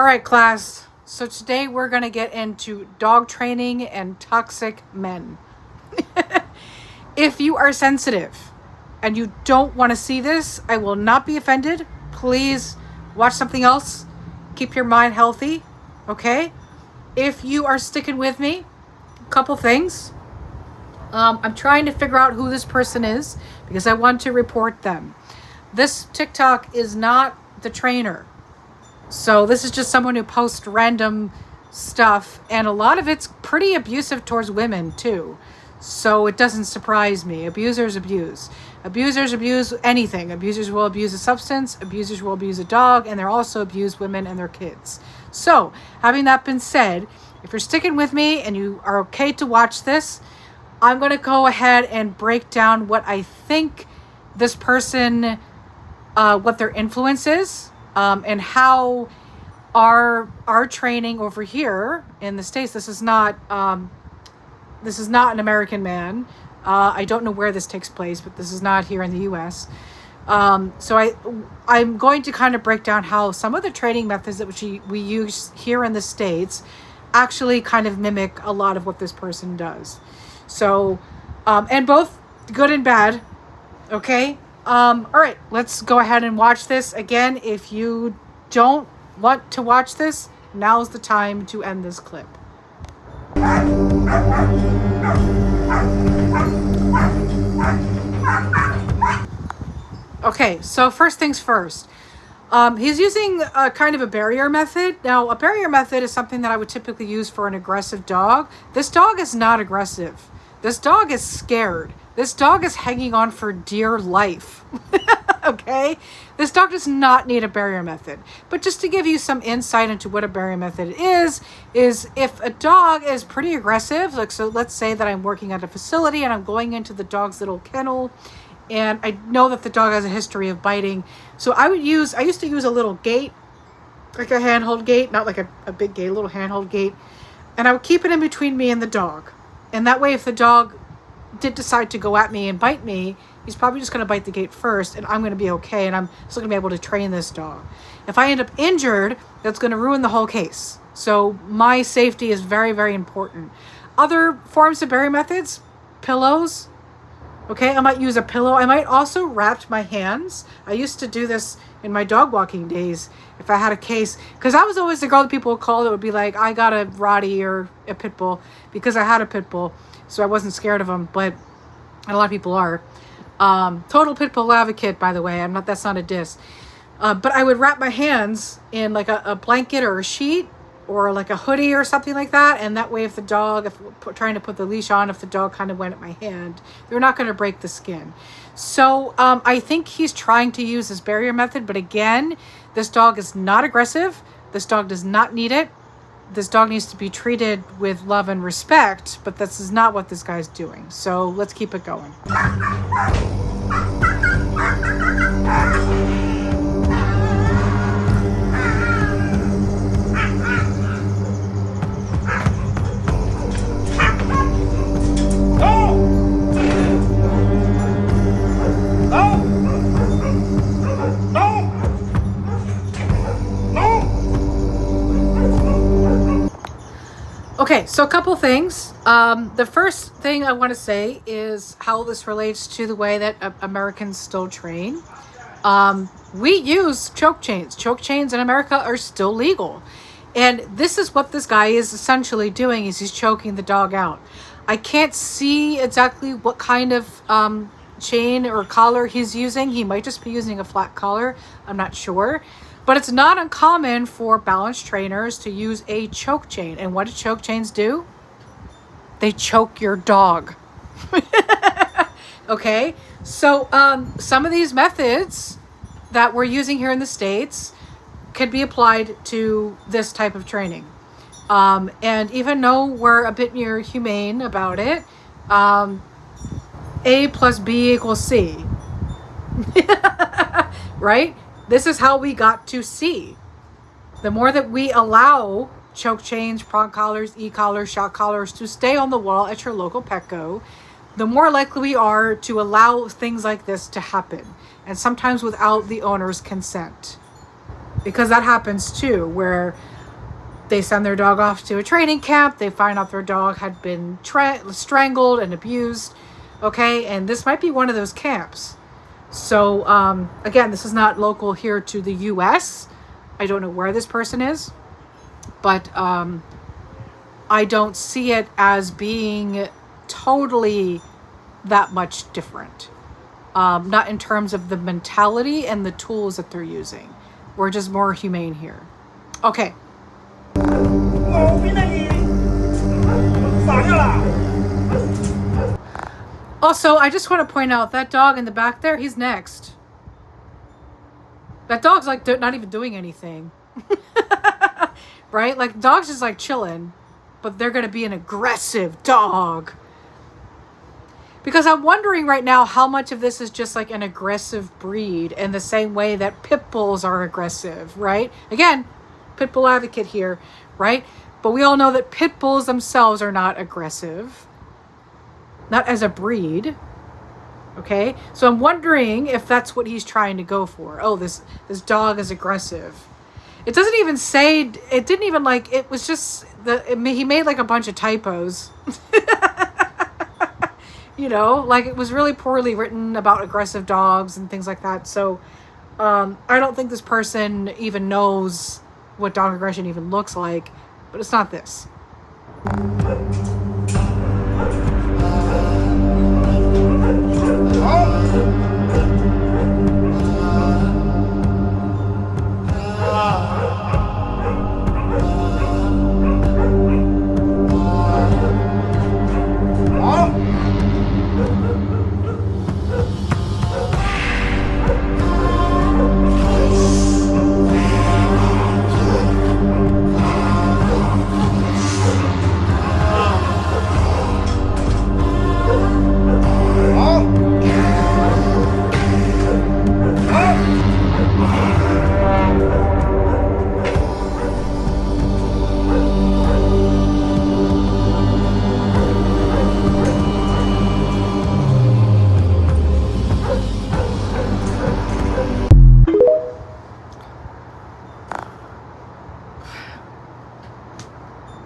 right, class. So today we're going to get into dog training and toxic men. If you are sensitive and you don't want to see this, I will not be offended. Please watch something else. Keep your mind healthy, okay? If you are sticking with me, a couple things. I'm trying to figure out who this person is because I want to report them. This TikTok is not the trainer. So this is just someone who posts random stuff, and a lot of it's pretty abusive towards women too. So it doesn't surprise me. Abusers abuse. Abusers abuse anything. Abusers will abuse a substance. Abusers will abuse a dog, and they'll also abuse women and their kids. So having that been said, if you're sticking with me and you are okay to watch this, I'm going to go ahead and break down what I think this person, what their influence is, and how our training over here in the States. This is not an American man. I don't know where this takes place, but this is not here in the U.S. So I'm going to kind of break down how some of the training methods that we use here in the States actually kind of mimic a lot of what this person does. So, and both good and bad. Okay. All right, let's go ahead and watch this. Again, if you don't want to watch this, now's the time to end this clip. Okay, so first things first. He's using a kind of a barrier method. Now, a barrier method is something that I would typically use for an aggressive dog. This dog is not aggressive. This dog is scared. This dog is hanging on for dear life. Okay? This dog does not need a barrier method. But just to give you some insight into what a barrier method is if a dog is pretty aggressive, like, so let's say that I'm working at a facility and I'm going into the dog's little kennel, and I know that the dog has a history of biting. So I used to use a little gate, like a handhold gate, not like a big gate, a little handhold gate. And I would keep it in between me and the dog. And that way, if the dog did decide to go at me and bite me, he's probably just going to bite the gate first, and I'm going to be okay, and I'm still going to be able to train this dog. If I end up injured, that's going to ruin the whole case. So my safety is very, very important. Other forms of barrier methods, pillows. Okay, I might use a pillow. I might also wrap my hands. I used to do this in my dog walking days if I had a case, because I was always the girl that people would call that would be like, I got a Rottie or a pit bull, because I had a pit bull, so I wasn't scared of them, but a lot of people are. Total pit bull advocate, by the way. That's not a diss. But I would wrap my hands in like a blanket or a sheet or like a hoodie or something like that. And that way, if the dog, trying to put the leash on, if the dog kind of went at my hand, they're not going to break the skin. So I think he's trying to use this barrier method. But again, this dog is not aggressive. This dog does not need it. This dog needs to be treated with love and respect, but this is not what this guy's doing. So let's keep it going. Okay, so a couple things. The first thing I want to say is how this relates to the way that Americans still train. We use choke chains. Choke chains in America are still legal. And this is what this guy is essentially doing, is he's choking the dog out. I can't see exactly what kind of chain or collar he's using. He might just be using a flat collar. I'm not sure. But it's not uncommon for balance trainers to use a choke chain. And what do choke chains do? They choke your dog. Okay? So some of these methods that we're using here in the States can be applied to this type of training. And even though we're a bit more humane about it, A plus B equals C. Right? This is how we got to C. The more that we allow choke chains, prong collars, e-collars, shock collars to stay on the wall at your local Petco, the more likely we are to allow things like this to happen. And sometimes without the owner's consent. Because that happens too, where They send their dog off to a training camp. They find out their dog had been strangled and abused. Okay, and this might be one of those camps. So, again, this is not local here to the U.S. I don't know where this person is, but I don't see it as being totally that much different. Not in terms of the mentality and the tools that they're using. We're just more humane here. Okay. Also, I just want to point out that dog in the back there, he's next. That dog's like not even doing anything. Right? Like, the dog's just like chilling, but they're going to be an aggressive dog. Because I'm wondering right now how much of this is just like an aggressive breed in the same way that pit bulls are aggressive, right? Again, pit bull advocate here, right? But we all know that pit bulls themselves are not aggressive. Not as a breed. Okay? So I'm wondering if that's what he's trying to go for. Oh, this dog is aggressive. It doesn't even say, it didn't even like, it was just, he made like a bunch of typos. You know, like it was really poorly written about aggressive dogs and things like that. So I don't think this person even knows what dog aggression even looks like, but it's not this.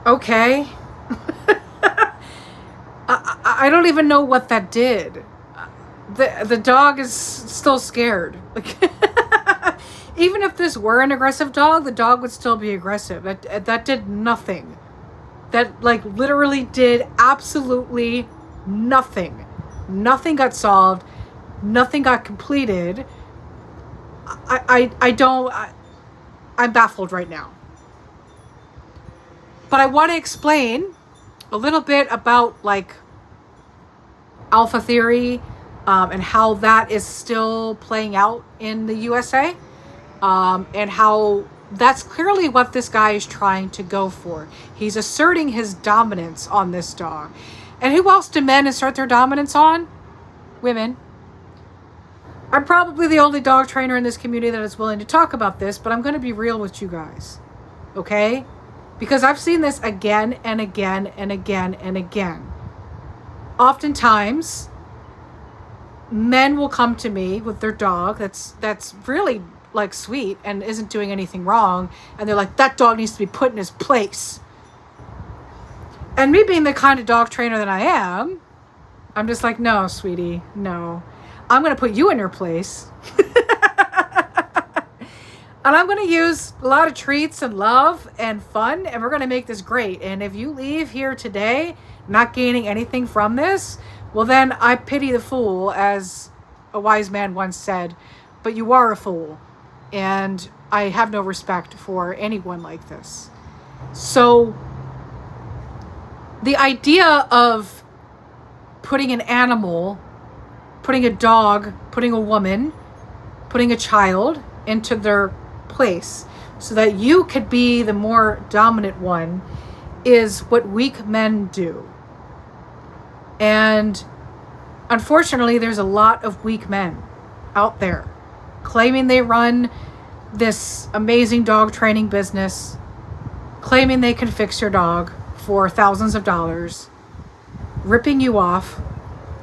Okay. I don't even know what that did. The dog is still scared. Like, even if this were an aggressive dog, the dog would still be aggressive. That did nothing. That like literally did absolutely nothing. Nothing got solved. Nothing got completed. I'm baffled right now. But I want to explain a little bit about like alpha theory and how that is still playing out in the USA, and how that's clearly what this guy is trying to go for. He's asserting his dominance on this dog. And who else do men assert their dominance on? Women. I'm probably the only dog trainer in this community that is willing to talk about this, but I'm going to be real with you guys. Okay? Because I've seen this again and again and again and again. Oftentimes, men will come to me with their dog that's really like sweet and isn't doing anything wrong, and they're like, that dog needs to be put in his place. And me being the kind of dog trainer that I am, I'm just like, no, sweetie, no. I'm going to put you in your place. And I'm going to use a lot of treats and love and fun, and we're going to make this great. And if you leave here today not gaining anything from this, well then I pity the fool, as a wise man once said. But you are a fool, and I have no respect for anyone like this. So the idea of putting an animal, putting a dog, putting a woman, putting a child into their place so that you could be the more dominant one is what weak men do. And unfortunately, there's a lot of weak men out there claiming they run this amazing dog training business, claiming they can fix your dog for thousands of dollars, ripping you off,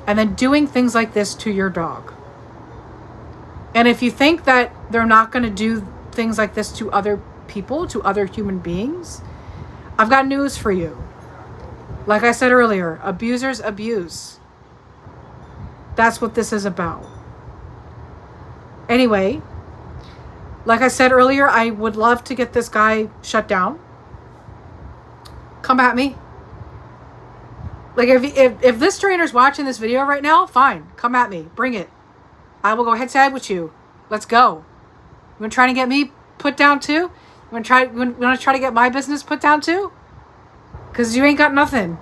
and then doing things like this to your dog. And if you think that they're not going to do things like this to other people, to other human beings, I've got news for you. Like I said earlier, abusers abuse. That's what this is about. Anyway, like I said earlier, I would love to get this guy shut down. Come at me. Like, if this trainer's watching this video right now, fine. Come at me. Bring it. I will go head to head with you. Let's go. You want to try to get me put down too? You want to try to get my business put down too? Because you ain't got nothing.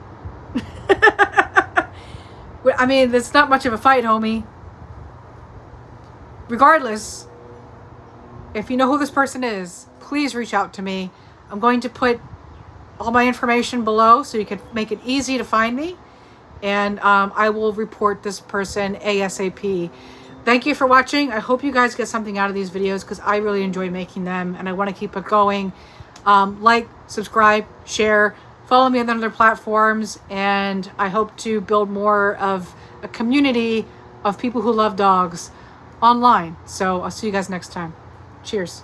I mean, it's not much of a fight, homie. Regardless, if you know who this person is, please reach out to me. I'm going to put all my information below so you can make it easy to find me. And I will report this person ASAP. Thank you for watching. I hope you guys get something out of these videos because I really enjoy making them and I want to keep it going. Like, subscribe, share, follow me on other platforms, and I hope to build more of a community of people who love dogs online. So I'll see you guys next time. Cheers.